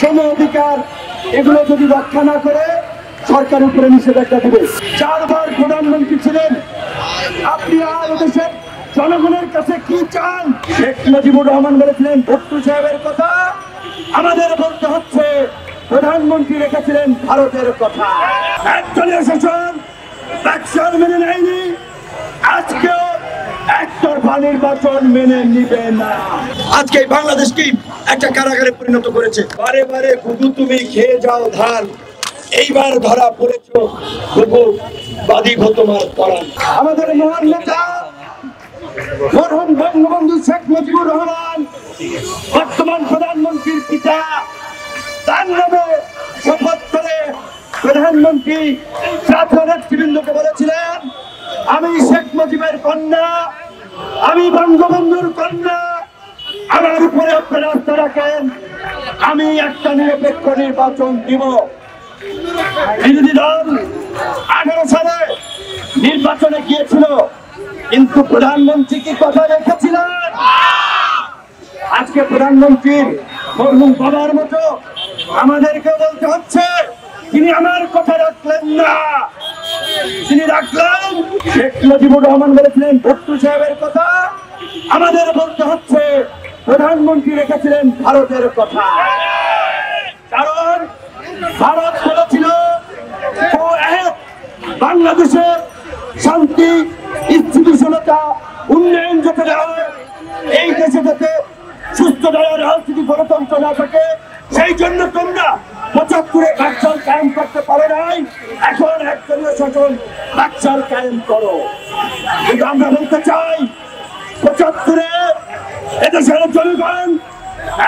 শ্রম অধিকার এগুলো যদি রক্ষা না করে সরকার উপরে নিষেধাজ্ঞা দেবে। 4 বার প্রধানমন্ত্রী ছিলেন আপনি, আর দেশের জনগণের কাছে কি চান? শেখ মুজিবুর রহমান বলেছিলেন ভুট্টো সাহেবের কথা, আমাদের বলতে হচ্ছে প্রধানমন্ত্রী রেখেছিলেন ভারতের কথা। একদলীয় শাসন বাকশাল মেনে নেয়নি, আজকেও একতরফা নির্বাচন মেনে নিবে না। আজকে বাংলাদেশকে একটা কারাগারে পরিণত করেছে। বারে বারে গুগু তুমি খেয়ে যাও ধান, এইবার ধরা পড়েছো গুগু বাদিব তোমার পরাণ। আমাদের মহান নেতা মরহুম বঙ্গবন্ধু শেখ মুজিবুর রহমান, বর্তমান প্রধানমন্ত্রীর পিতা, তার নামে শপথ করে প্রধানমন্ত্রী জাতীয় নেতৃবৃন্দকে বলেছিলেন, আমি শেখ মুজিবের কন্যা, আমি বঙ্গবন্ধুর কন্যা, আমার উপরে আপনারা আস্থা রাখেন, আমি একটা নিরপেক্ষ নির্বাচন দিব। বিরোধী দল 18 সালে নির্বাচনে গিয়েছিল, কিন্তু প্রধানমন্ত্রী কি কথা রেখেছিলেন? আজকে প্রধানমন্ত্রীর মরহুম বাবার মতো আমাদেরকে বলতে হচ্ছে তিনি আমার কথা রাখলেন না। তিনি রাখলেন শেখ মুজিবুর রহমান বলেছিলেন ভুট্টো সাহেবের কথা, আমাদের বলতে হচ্ছে প্রধানমন্ত্রী রেখেছিলেন ভারতের কথা। কারণ ভারত বলেছিল বাংলাদেশের শান্তি, স্থিতিশীলতা, উন্নয়ন যাতে হয়, এই দেশে যাতে সুস্থ রাজনীতি গণতন্ত্র না থাকে, সেই জন্য তোমরা 75-এ বাকশাল কায়েম করতে পারো নাই, এখন একদলীয় শাসন বাকশাল কায়েম করো। কিন্তু আমরা বলতে চাই 75-এ এদেশের জনগণ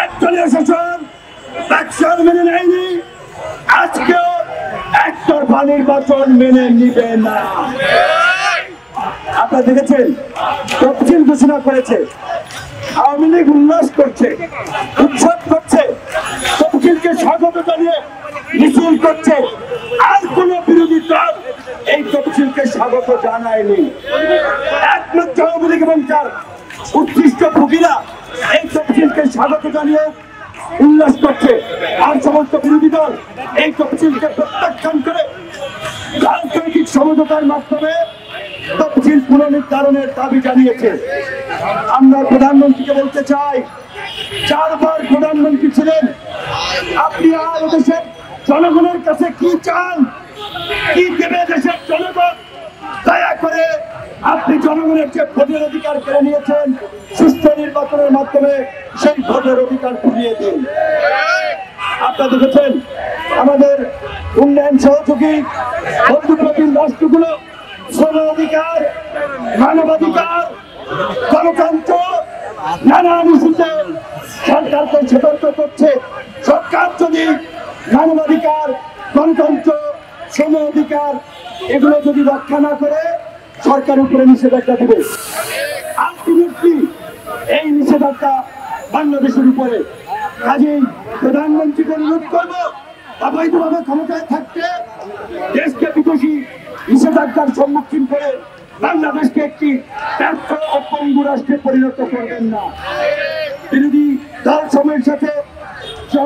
একদলীয় শাসন বাকশাল মেনে নেয়নি, আজকেও একতরফা নির্বাচন মেনে নিবে না। আপনারা দেখেছেন তফসিল ঘোষণা করেছে, আওয়ামী লীগ উল্লাস করছে, উৎসব করছে, তফসিলকে স্বাগত জানিয়ে মিছিল করছে, আর কোন বিরোধী দল এই তফসিলকে স্বাগত জানায়নি। একমাত্র আওয়ামী লীগ এবং তার উৎকৃষ্ট ভোগীরা এই তফসিলকে স্বাগত জানিয়ে উল্লাস করছে, আর সমস্ত বিরোধী দল এই তফসিলকে প্রত্যাখ্যান করে রাজনৈতিক সমঝোতার মাধ্যমে তফসিল পুনর্নির্ধারণের দাবি জানিয়েছে। আমরা প্রধানমন্ত্রীকে বলতে চাই, 4 বার প্রধানমন্ত্রী ছিলেন আপনি, আর দেশের জনগণের কাছে কি চান? কি দেবে দেশের জনগণ? দয়া করে আপনি জনগণের যে ভোটের অধিকার কেড়ে নিয়েছেন, সুষ্ঠু নির্বাচনের মাধ্যমে সেই ভোটের অধিকার ফিরিয়ে দিন। আপনারা দেখেছেন আমাদের উন্নয়ন সহযোগী বন্ধুপ্রতিম রাষ্ট্রগুলো শ্রম অধিকার, মানবাধিকার, গণতন্ত্র নানা ইস্যুতে সরকারকে সতর্ক করছে। সরকার যদি মানবাধিকার, গণতন্ত্র, শ্রম অধিকার এগুলো যদি রক্ষা না করে সরকার উপরে নিষেধাজ্ঞা দেবে। আলটিমেটলি এই নিষেধাজ্ঞা বাংলাদেশের উপরে। কাজেই প্রধানমন্ত্রীকে অনুরোধ করবো, অবৈধভাবে ক্ষমতায় থাকতে দেশকে বিদেশি নিষেধাজ্ঞার সম্মুখীন করে বাংলাদেশকে একটি ব্যর্থ ও পঙ্গু রাষ্ট্রে পরিণত করবেন না। বিরোধী দল সময়ের সাথে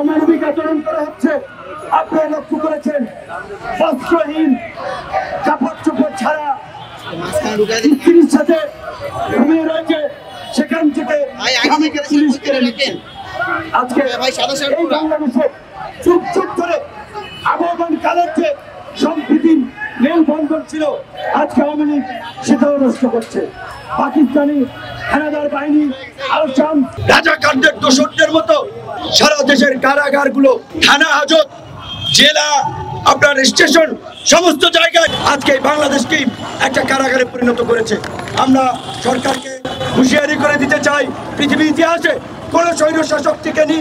অমানবিক আচরণ করা হচ্ছে। আপনারা লক্ষ্য করেছেন বস্ত্রহীন, কাপড় চোপড় ছাড়া স্ত্রীর সাথে ঘুমিয়ে রয়েছে, সেখান থেকে পুলিশ কেড়ে নিচ্ছে। আজকে এই বাংলাদেশে চুপ চুপ করে আবহমান কালের যে সম্প্রীতির মেলবন্ধন ছিল, আজকে আওয়ামী লীগ সেটাও নষ্ট করছে। পাকিস্তানি হানাদার বাহিনী আলসাম রাজাকারদের দোসরদের মতো সারা দেশের কারাগারগুলো, থানা হাজত, জেলা, আপনার স্টেশন, সমস্ত জায়গায় আজকে বাংলাদেশকে একটা কারাগারে পরিণত করেছে। আমরা সরকারকে হুঁশিয়ারি করে দিতে চাই, পৃথিবীর ইতিহাসে কোন স্বৈর শাসক টিকেনি,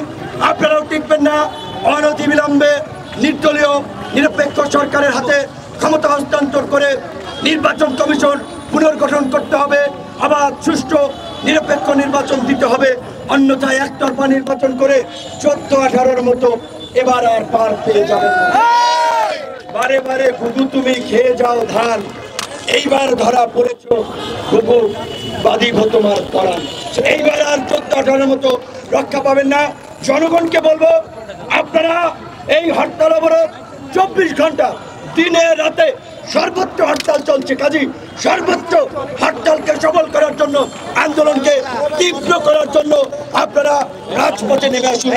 আপনারাও টিকবেন না। অনতিবিলম্বে নির্দলীয় নিরপেক্ষ সরকারের হাতে ক্ষমতা হস্তান্তর করে নির্বাচন কমিশন পুনর্গঠন করতে হবে, আবার সুষ্ঠু নিরপেক্ষ নির্বাচন দিতে হবে। অন্যথায় একতরফা নির্বাচন করে 14-18-র মতো এবার আর পার পেয়ে যাবেন না। বারে বারে গুগু তুমি খেয়ে যাও ধান, এইবার ধরা পড়েছো গুগু বাদিব তোমার পরাণ। এইবার আর 14-18-র মতো রক্ষা পাবেন না। জনগণকে বলবো আপনারা এই হরতাল অবরোধ 24 ঘন্টা দিনে রাতে সর্বোচ্চ হরতাল চলছে, কাজী সর্বোচ্চ হরতালকে সফল করার জন্য, আন্দোলনকে তীব্র করার জন্য আপনারা রাজপথে নেমে আসুন।